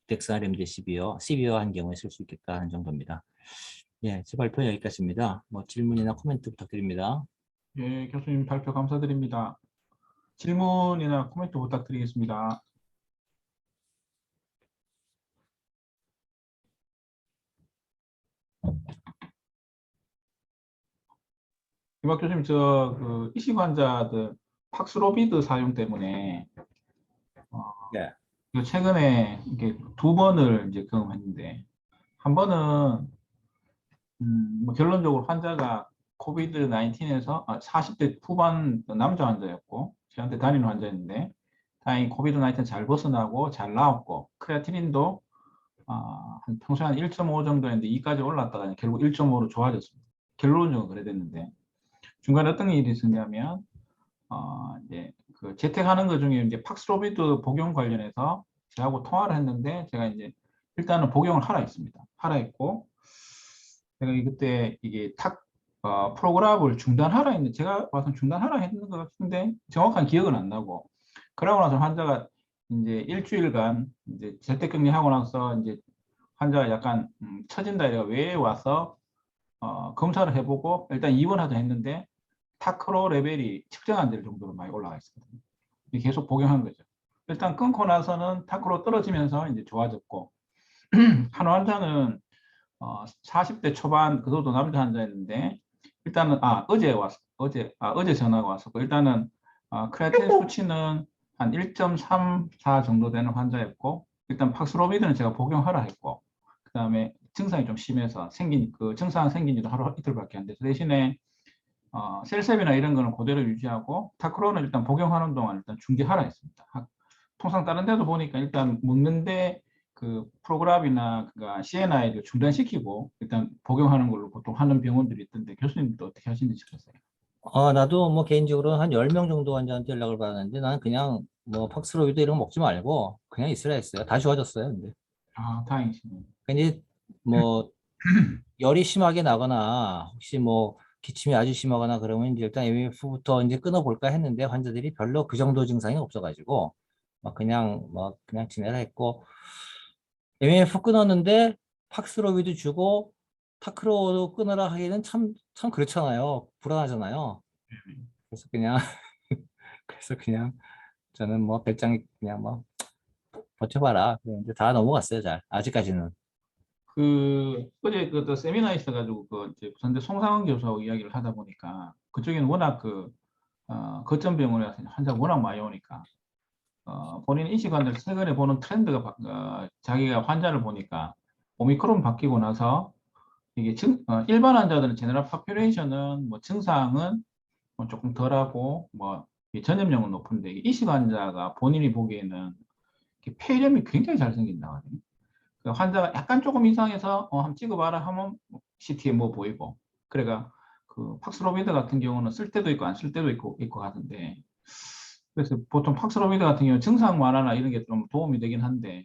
덱사렘데시비어 시비어한 경우에 쓸 수 있겠다 하는 정도입니다. 예, 제 발표 여기까지입니다. 뭐 질문이나 코멘트 부탁드립니다. 예, 교수님 발표 감사드립니다. 질문이나 코멘트 부탁드리겠습니다. 이박 교수님, 그 이식 환자들 팍스로비드 사용 때문에 네. 최근에 이게 두 번을 이제 경험했는데, 한 번은 뭐 결론적으로 환자가 코비드 19에서 40대 후반 남자 환자였고, 저한테 다니는 환자였는데, 다행히 코비드 19 잘 벗어나고 잘 나왔고, 크레아티닌도 한 평소에 한 1.5 정도였는데 2까지 올랐다가 결국 1.5로 좋아졌습니다. 결론적으로 그래 됐는데, 중간에 어떤 일이 있었냐면, 이제 그 재택하는 것 중에 이제 팍스로비드 복용 관련해서 저하고 통화를 했는데, 제가 이제 일단은 복용을 하라 했습니다. 하라 했고, 제가 그때 이게 프로그램을 중단하라 했는데, 제가 봐서 중단하라 했는 것 같은데 정확한 기억은 안 나고, 그러고 나서 환자가 이제 일주일간 이제 재택격리하고 나서 이제 환자가 약간 처진다 이래가 왜 와서 검사를 해보고 일단 입원하자 했는데, 타크로 레벨이 측정 안 될 정도로 많이 올라가 있거든요. 계속 복용한 거죠. 일단 끊고 나서는 타크로 떨어지면서 이제 좋아졌고, 한 환자는 40대 초반 그것도 남자 환자였는데, 일단은 어제 전화가 왔었고, 일단은 크레아틴 수치는 한 1.34 정도 되는 환자였고, 일단 팍스로비드는 제가 복용하라 했고, 그 다음에 증상이 좀 심해서 증상 생긴 지도 하루 이틀밖에 안 돼서, 대신에 셀셉이나 이런 거는 그대로 유지하고 타크로는 일단 복용하는 동안 일단 중지하라 했습니다. 통상 다른 데도 보니까 일단 먹는데 그 프로그램이나 그니까 CNI를 중단시키고 일단 복용하는 걸로 보통 하는 병원들이 있던데, 교수님도 어떻게 하시는지 싶었어요. 나도 뭐 개인적으로 한 10명 정도 환자한테 연락을 받았는데 나는 그냥 뭐 팍스로비드 이런 거 먹지 말고 그냥 있으라 했어요. 다 좋아졌어요. 근데 다행이시네요. 이제 뭐 열이 심하게 나거나 혹시 뭐 기침이 아주 심하거나 그러면 이제 일단 MF부터 이제 끊어볼까 했는데 환자들이 별로 그 정도 증상이 없어가지고 그냥 지내라 했고, MF 끊었는데 팍스로비드 주고 타크로도 끊으라 하기는 참 그렇잖아요. 불안하잖아요. 그래서 그냥 그래서 그냥 저는 뭐 배짱이 그냥 뭐 버텨봐라. 이제 다 넘어갔어요. 잘 아직까지는. 어제 그 또 세미나 있어가지고 그 이제 부산대 송상원 교수하고 이야기를 하다 보니까, 그쪽에는 워낙 거점 병원에 환자가 워낙 많이 오니까 본인 인식관들 최근에 보는 트렌드가 자기가 환자를 보니까 오미크론 바뀌고 나서 이게 일반 환자들은 제너럴 파퓰레이션은 뭐 증상은 뭐 조금 덜하고 뭐 전염력은 높은데, 이식 환자가 본인이 보기에는 폐렴이 굉장히 잘 생긴다. 그 환자가 약간 조금 이상해서 한번 찍어봐라 하면 CT에 뭐 보이고, 그래가 그 팍스로비드 같은 경우는 쓸 때도 있고 안 쓸 때도 있고 하던데, 그래서 보통 팍스로비드 같은 경우 증상 완화나 이런 게 좀 도움이 되긴 한데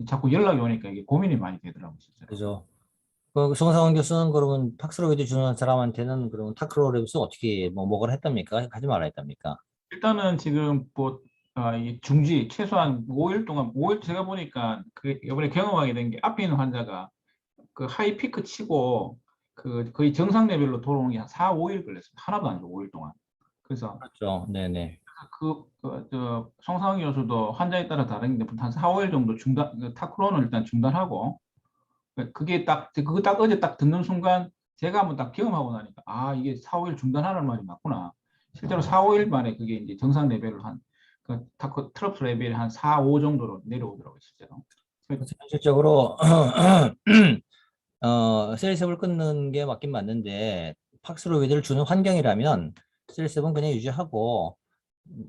자꾸 연락이 오니까 이게 고민이 많이 되더라고요, 진짜. 그죠. 그 송상원 교수는 그러면 팍스로비드 주는 사람한테는 그러면 타크로랩스 어떻게 뭐 먹으라 했답니까? 하지 말라 했답니까? 일단은 지금 뭐 이 중지 최소한 5일 동안, 5일 제가 보니까 그 이번에 경험하게 된 게, 앞에 있는 환자가 그 하이 피크 치고 그 거의 정상 레벨로 돌아오는 게 한 4, 5일 걸렸어요. 하나도 아니고 5일 동안. 그래서 그렇죠. 네네. 송상훈 교수도 환자에 따라 다른데 한 4, 5일 정도 타크론을 일단 중단하고, 그거 딱 어제 딱 듣는 순간 제가 한번 딱 경험하고 나니까, 이게 4, 5일 중단하는 말이 맞구나. 실제로 4, 5일 만에 그게 이제 정상 레벨을 트러프 레벨이 한 4, 5 정도로 내려오더라고요, 실제로. 그래서 현실적으로 셀셉을 끊는 게 맞긴 맞는데 팍스로비드를 주는 환경이라면 셀셉은 그냥 유지하고,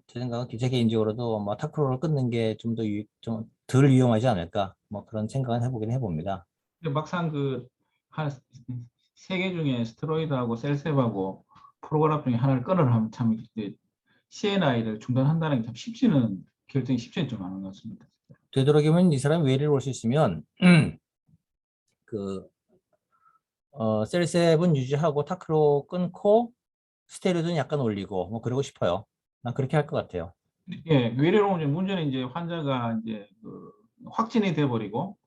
제 생각은 제 개인적으로도 뭐 타크로를 끊는 게 좀 덜 위험하지 않을까 뭐 그런 생각은 해보긴 해봅니다. 근데 막상 한 세 개 중에 스테로이드하고 셀셉하고 프로그램 중에 하나를 끊으려 하면 참 이제 CNI를 중단한다는 게 참 결정이 쉽지는 좀 않은 것 같습니다. 되도록이면 이 사람이 외래를 올 수 있으면 그 셀셉은 유지하고 타크로 끊고 스테로이드는 약간 올리고 뭐 그러고 싶어요. 난 그렇게 할 것 같아요. 예, 외래로 오면 문제는 이제 환자가 이제 확진이 돼버리고,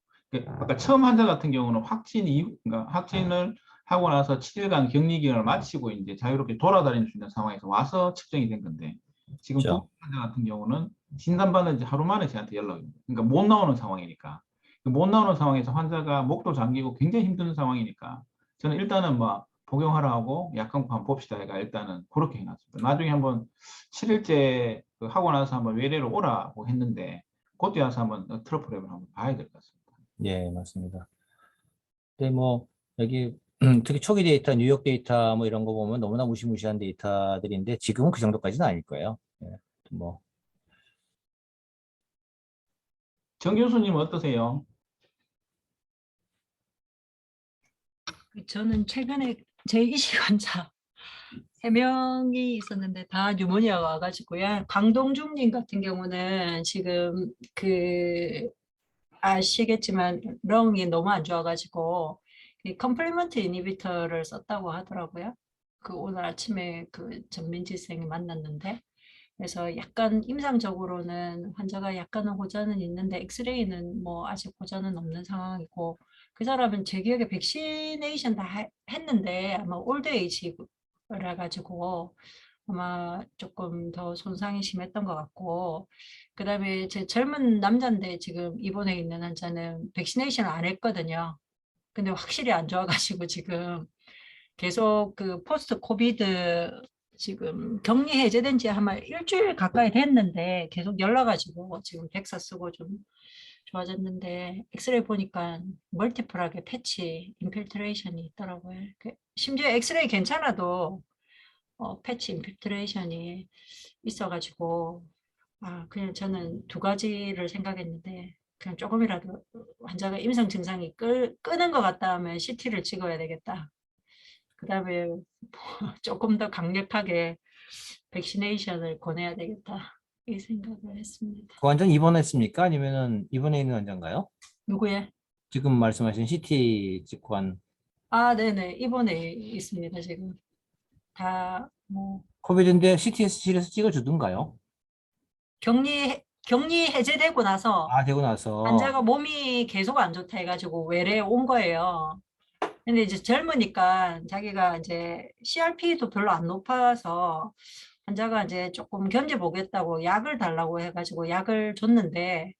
아까 처음 환자 같은 경우는 그러니까 확진을 하고 나서 7일간 격리 기간을 마치고 이제 자유롭게 돌아다닐 수 있는 상황에서 와서 측정이 된 건데, 지금 두 그렇죠. 환자 같은 경우는 진단받은 지 하루 만에 저한테 연락이 옵니다. 그러니까 못 나오는 상황이니까. 못 나오는 상황에서 환자가 목도 잠기고 굉장히 힘든 상황이니까 저는 일단은 뭐 복용하라 하고 약간 한번 봅시다 해가 일단은 그렇게 해놨습니다. 나중에 한번 7일째 하고 나서 한번 외래로 오라고 했는데 그때 와서 한번 트러플랩을 한번 봐야 될 것 같습니다. 예, 맞습니다. 근데 뭐 여기 특히 초기 데이터, 뉴욕 데이터 뭐 이런 거 보면 너무나 무시무시한 데이터들인데 지금은 그 정도까지는 아닐 거예요. 예, 뭐 정 교수님 어떠세요? 저는 최근에 제 이식 환자 3명이 있었는데 다 뉴모니아가 와가지고요. 강동중님 같은 경우는 지금 아시겠지만 렁이 너무 안 좋아가지고 컴플리먼트 이니비터를 썼다고 하더라고요. 오늘 아침에 전민지 선생이 만났는데 그래서 약간 임상적으로는 환자가 약간은 호전은 있는데 엑스레이는 뭐 아직 호전은 없는 상황이고 그 사람은 제 기억에 백시네이션 다 했는데 아마 올드 에이지라 가지고 아마 조금 더 손상이 심했던 것 같고 그다음에 제 젊은 남자인데 지금 입원해 있는 환자는 백시네이션을 안 했거든요. 근데 확실히 안 좋아가지고 지금 계속 포스트 코비드 지금 격리 해제된 지 아마 일주일 가까이 됐는데 계속 연락 가지고 지금 백사 쓰고 좀 좋아졌는데 엑스레이 보니까 멀티플하게 패치 인필트레이션이 있더라고요. 심지어 엑스레이 괜찮아도 패치 인필트레이션이 있어가지고 그냥 저는 두 가지를 생각했는데 그냥 조금이라도 환자가 임상 증상이 끄는 것 같다 하면 CT를 찍어야 되겠다. 그다음에 조금 더 강력하게 백시네이션을 권해야 되겠다. 이 생각을 했습니다. 그 환자는 입원했습니까? 아니면은 입원해 있는 환자인가요? 누구의? 지금 말씀하신 CT 직관 네네. 입원해 있습니다, 지금. 다, 뭐, 코비드인데 CT실에서 찍어주던가요? 격리 해제되고 나서 아, 되고 나서 환자가 몸이 계속 안 좋다 해가지고 외래에 온 거예요. 근데 이제 젊으니까 자기가 이제 CRP도 별로 안 높아서 환자가 이제 조금 견뎌보겠다고 약을 달라고 해가지고 약을 줬는데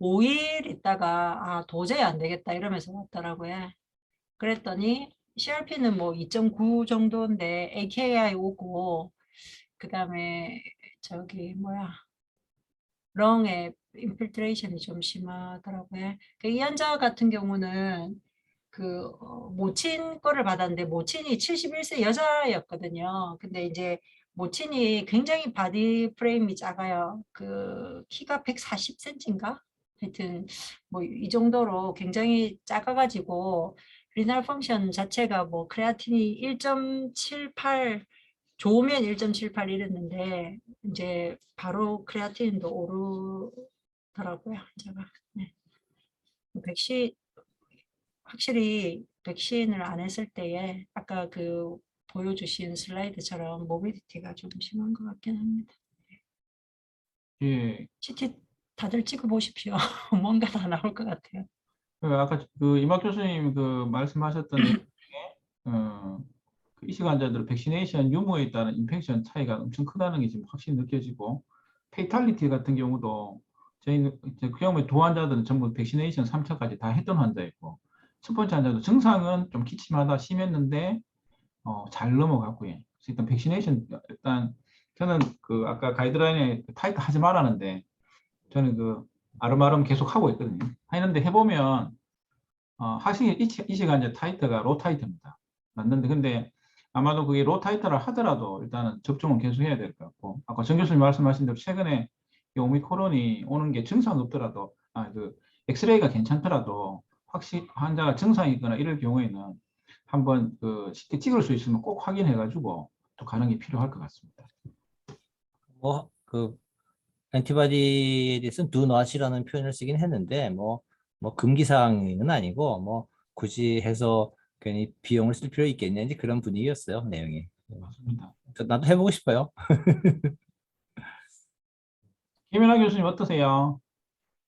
5일 있다가 도저히 안 되겠다 이러면서 왔더라고요. 그랬더니 CRP는 뭐 2.9 정도인데 AKI 오고 그다음에 저기 뭐야 렁에 인필트레이션이 좀 심하더라고요. 이 환자 같은 경우는 모친 거를 받았는데 모친이 71세 여자였거든요. 근데 이제 모친이 굉장히 바디 프레임이 작아요. 키가 140cm인가? 하여튼 뭐 이 정도로 굉장히 작아가지고 리날 펑션 자체가 뭐 크레아틴이 1.78 좋으면 1.78 이랬는데 이제 바로 크레아틴도 오르더라고요. 환자가. 네. 백신 확실히 백신을 안 했을 때에 아까 보여주신 슬라이드처럼 모빌리티가 좀 심한 것 같긴 합니다. 예. CT 다들 찍어 보십시오. 뭔가 다 나올 것 같아요. 아까 이막 교수님 말씀하셨던 내용 중에 그 이식 환자들 백시네이션 유무에 따른 인펙션 차이가 엄청 크다는 게 지금 확실히 느껴지고 페이탈리티 같은 경우도 저희는 이제 그 경우에 두 환자들은 전부 백시네이션 3차까지 다 했던 환자였고 첫 번째 환자도 증상은 좀 기침하다 심했는데 잘 넘어갔고요. 그래서 일단 백시네이션 일단 저는 아까 가이드라인에 타이트 하지 말라는데 저는 아름아름 계속 하고 있거든요. 했는데 해보면 하시기 이시가 이제 타이트가 로 타이트입니다. 맞는데 근데 아마도 그게 로 타이트를 하더라도 일단은 접종은 계속 해야 될 것 같고 아까 정 교수님 말씀하신 대로 최근에 이 오미크론이 오는 게 증상 없더라도 엑스레이가 괜찮더라도 확실히 환자가 증상이 있거나 이럴 경우에는 한번 CT 찍을 수 있으면 꼭 확인해 가지고 또 가는 게 필요할 것 같습니다. 뭐 그 엔티바디에 대해서는 do not이라는 표현을 쓰긴 했는데 뭐 금기 사항은 아니고 뭐 굳이 해서 괜히 비용을 쓸 필요 있겠냐지 그런 분위기였어요 내용이. 맞습니다. 나도 해보고 싶어요. 김연아 교수님 어떠세요?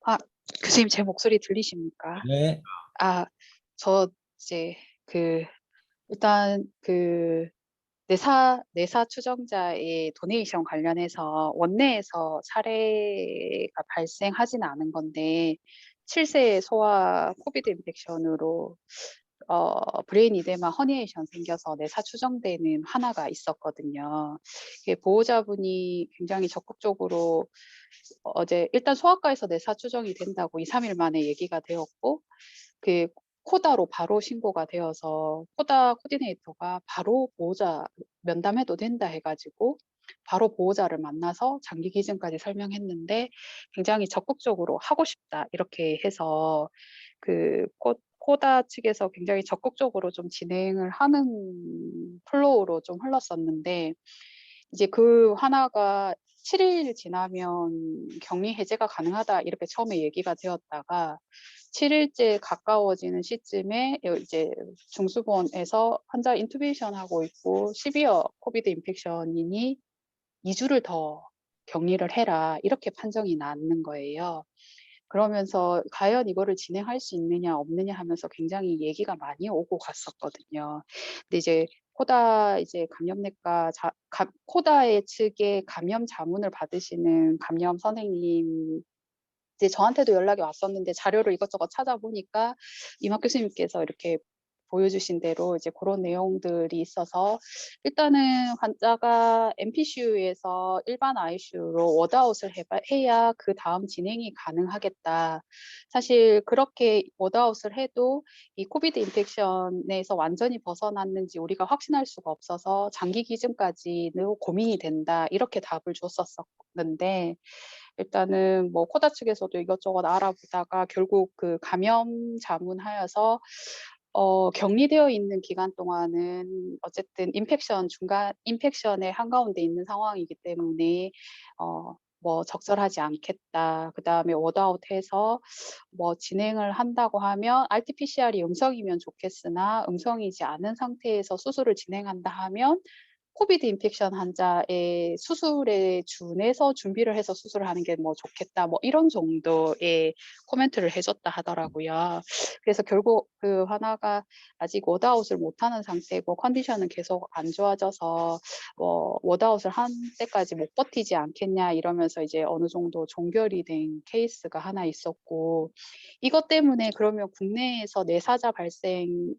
아, 교수님 제 목소리 들리십니까? 네, 저 이제 일단 내사 추정자의 도네이션 관련해서 원내에서 사례가 발생하지는 않은 건데 7세 소아 코비드 인펙션으로 브레인 이데마 허니에이션 생겨서 내사 추정되는 하나가 있었거든요. 이게 보호자분이 굉장히 적극적으로 어제 일단 소아과에서 내사 추정이 된다고 2, 3일 만에 얘기가 되었고 그 코다로 바로 신고가 되어서 코다 코디네이터가 바로 보호자 면담해도 된다 해가지고 바로 보호자를 만나서 장기 기증까지 설명했는데 굉장히 적극적으로 하고 싶다 이렇게 해서 그 코다 측에서 굉장히 적극적으로 좀 진행을 하는 플로우로 좀 흘렀었는데 이제 그 하나가 7일 지나면 격리 해제가 가능하다 이렇게 처음에 얘기가 되었다가 7일째 가까워지는 시점에 이제 중수본에서 환자 인투베이션 하고 있고 시비어 코비드 인펙션이니 2주를 더 격리를 해라 이렇게 판정이 나는 거예요. 그러면서 과연 이거를 진행할 수 있느냐 없느냐 하면서 굉장히 얘기가 많이 오고 갔었거든요. 근데 이제 코다 이제 감염내과 코다의 측에 감염 자문을 받으시는 감염 선생님 이제 저한테도 연락이 왔었는데 자료를 이것저것 찾아보니까 이막 교수님께서 이렇게 보여주신 대로 이제 그런 내용들이 있어서 일단은 환자가 MPCU에서 일반 ICU로 워드아웃을 해야 그 다음 진행이 가능하겠다. 사실 그렇게 워드아웃을 해도 이 코비드 인펙션에서 완전히 벗어났는지 우리가 확신할 수가 없어서 장기 기증까지는 고민이 된다. 이렇게 답을 줬었는데 일단은 뭐 코다 측에서도 이것저것 알아보다가 결국 그 감염 자문하여서 격리되어 있는 기간 동안은 어쨌든 인펙션의 한가운데 있는 상황이기 때문에 뭐 적절하지 않겠다. 그 다음에 워드아웃해서 뭐 진행을 한다고 하면 RT-PCR이 음성이면 좋겠으나 음성이지 않은 상태에서 수술을 진행한다 하면 코비드 인펙션 환자의 수술에 준해서 준비를 해서 수술을 하는 게 뭐 좋겠다. 뭐 이런 정도의 코멘트를 해줬다 하더라고요. 그래서 결국 그 하나가 아직 워드아웃을 못하는 상태고 컨디션은 계속 안 좋아져서 워드아웃을 한 때까지 못 버티지 않겠냐 이러면서 이제 어느 정도 종결이 된 케이스가 하나 있었고 이것 때문에 그러면 국내에서 내사자 발생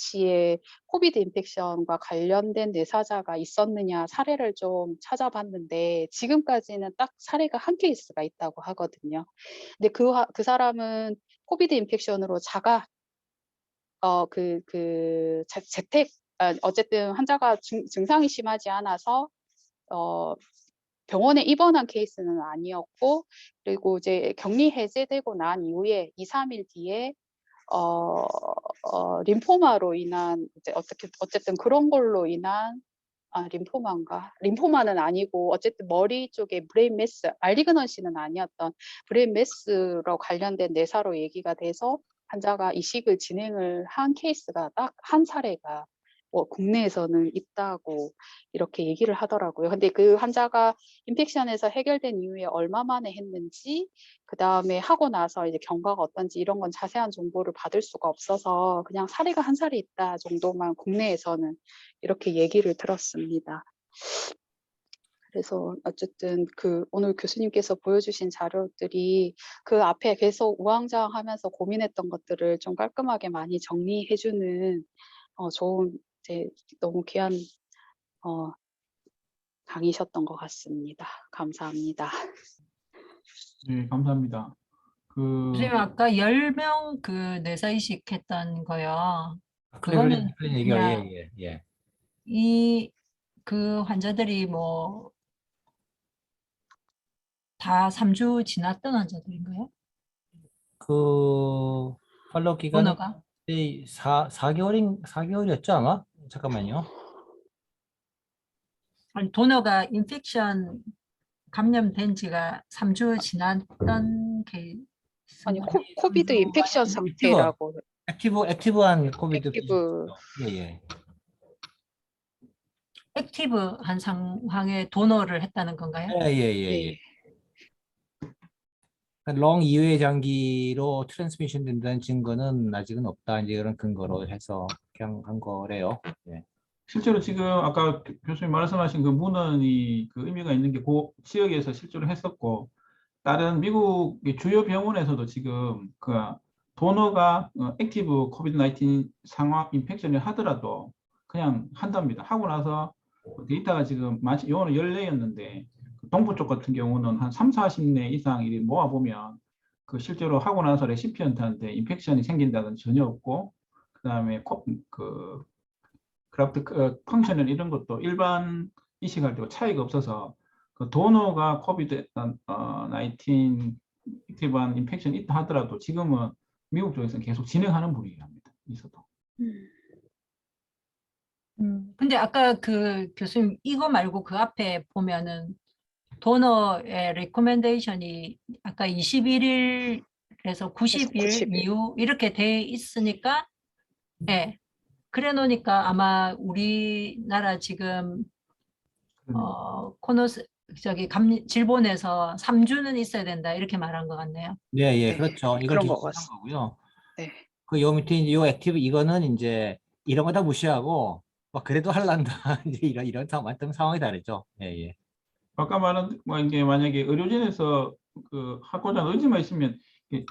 시에 코비드 인펙션과 관련된 내사자가 있었느냐 사례를 좀 찾아봤는데 지금까지는 딱 사례가 한 케이스가 있다고 하거든요. 근데 그 사람은 코비드 인펙션으로 재택 어쨌든 환자가 증상이 심하지 않아서 병원에 입원한 케이스는 아니었고 그리고 이제 격리 해제되고 난 이후에 2, 3일 뒤에 림포마로 인한 이제 어쨌든 그런 걸로 인한 림포마인가? 림포마는 아니고 어쨌든 머리 쪽에 브레인 메스, 말리그넌시는 아니었던 브레인 메스로 관련된 내사로 얘기가 돼서 환자가 이식을 진행을 한 케이스가 딱 한 사례가 국내에서는 있다고 이렇게 얘기를 하더라고요. 근데 그 환자가 인펙션에서 해결된 이후에 얼마 만에 했는지 그 다음에 하고 나서 이제 경과가 어떤지 이런 건 자세한 정보를 받을 수가 없어서 그냥 사례가 한 사례 있다 정도만 국내에서는 이렇게 얘기를 들었습니다. 그래서 어쨌든 그 오늘 교수님께서 보여주신 자료들이 그 앞에 계속 우왕좌왕하면서 고민했던 것들을 좀 깔끔하게 많이 정리해주는 좋은 너무 귀한 강의셨던 것 같습니다. 감사합니다. 네, 감사합니다. 선생님 아까 10명 그 내사 이식했다는 거요. 그거는 그런 얘기가 그냥 예. 이 그 환자들이 뭐 다 3주 지났던 환자들인가요? 그 팔로우 기간이 번호가? 4개월이었죠 아마? 잠깐만요. 아니 도너가 인펙션 감염된 지가 3주 지났던 케이스. 아니 코비드 인펙션 상태라고 액티브한 코비드 액티브 예. 액티브한 상황에 도너를 했다는 건가요? 예. 롱 이외의 장기로 트랜스미션 된다는 증거는 아직은 없다. 이제 그런 근거로 해서 그냥 한 거래요. 예. 실제로 지금 아까 교수님 말씀하신 그 문헌이 그 의미가 있는 게 그 지역에서 실제로 했었고, 다른 미국의 주요 병원에서도 지금 그 도너가 액티브 코비드-19 상황 인펙션을 하더라도 그냥 한답니다. 하고 나서 데이터가 지금 요거는 14였는데 동부 쪽 같은 경우는 한 3, 40내 이상 이 모아보면 그 실제로 하고 나서 레시피언트한테 인펙션이 생긴다든지 전혀 없고, 그다음에 그 그래프트 펑션을 이런 것도 일반 이식할 때와 차이가 없어서 그 도너가 코비드 19 액티브한 인펙션이 있다 하더라도 지금은 미국 쪽에서는 계속 진행하는 분위기랍니다. 있어도. 근데 아까 그 교수님 이거 말고 그 앞에 보면은 도너의 레코멘데이션이 아까 21일에서 90일 90일. 이후 이렇게 돼 있으니까 예. 그래 놓으니까 아마 우리나라 지금 코노스 질본에서 3주는 있어야 된다 이렇게 말한 것 같네요. 네, 예, 네, 그렇죠. 이걸 그런 것 기술한 같습니다. 거고요. 네. 그 요 밑에 이제 요 액티브 이거는 이제 이런 거 다 무시하고 막 그래도 할란다 이제 이런 상황이 다르죠. 예, 예. 아까 말한 뭐 이게 만약에 의료진에서 그 하고자 하는 의지만 있으면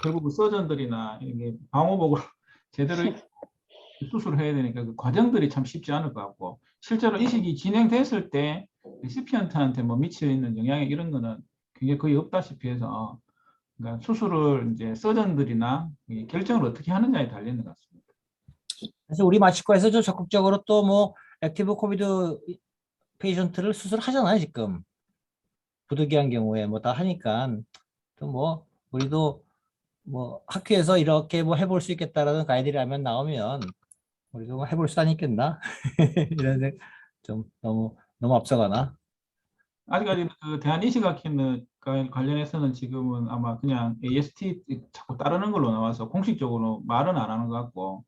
결국 서전들이나 이게 방호복을 제대로 수술을 해야 되니까 그 과정들이 참 쉽지 않을 것 같고, 실제로 이식이 진행됐을 때 레시피언트한테 뭐 미치는 영향이 이런 거는 굉장히 거의 없다시피 해서, 그러니까 수술을 이제 서전들이나 이 결정을 어떻게 하느냐에 달리는 것 같습니다. 사실 우리 마취과에서도 적극적으로 또 뭐 액티브 코비드 페이션트를 수술하잖아요, 지금. 부득이한 경우에 뭐 다 하니까 또 뭐 우리도 뭐 학회에서 이렇게 뭐 해볼 수 있겠다라는 가이드라면 나오면 우리도 뭐 해볼 수는 있겠나 이런 좀 너무 앞서가나. 아직까지 그 대한이식학회는 관련해서는 지금은 아마 그냥 AST 자꾸 따르는 걸로 나와서 공식적으로 말은 안 하는 것 같고,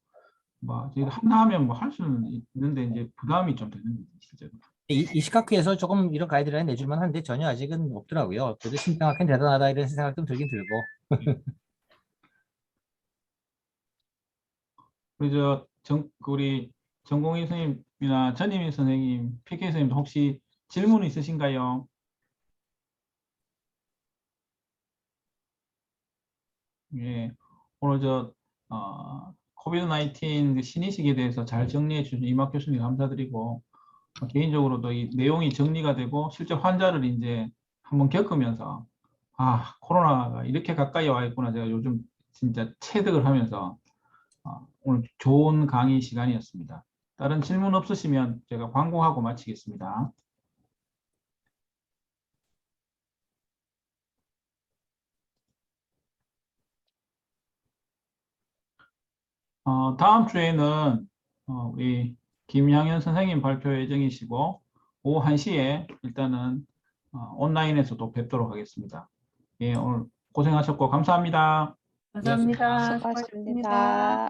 뭐 저희가 한다 하면 뭐 할 수는 있는데 이제 부담이 좀 되는 거죠, 실제로. 이시카크에서 조금 이런 가이드라인 내줄만 한데 전혀 아직은 없더라고요. 그래도 심장학회 대단하다 이런 생각 좀 들긴 들고. 그래서 우리 전공의 선생님이나 전임희 선생님, PK 선생님 혹시 질문 있으신가요? 예, 오늘 코비드 19 신의식에 대해서 잘 정리해 주신 이막 교수님 감사드리고, 개인적으로도 이 내용이 정리가 되고 실제 환자를 이제 한번 겪으면서 코로나가 이렇게 가까이 와 있구나, 제가 요즘 진짜 체득을 하면서 오늘 좋은 강의 시간이었습니다. 다른 질문 없으시면 제가 광고하고 마치겠습니다. 다음 주에는 우리 김향연 선생님 발표 예정이시고 오후 1시에 일단은 온라인에서도 뵙도록 하겠습니다. 예, 오늘 고생하셨고 감사합니다. 감사합니다. 수고하셨습니다.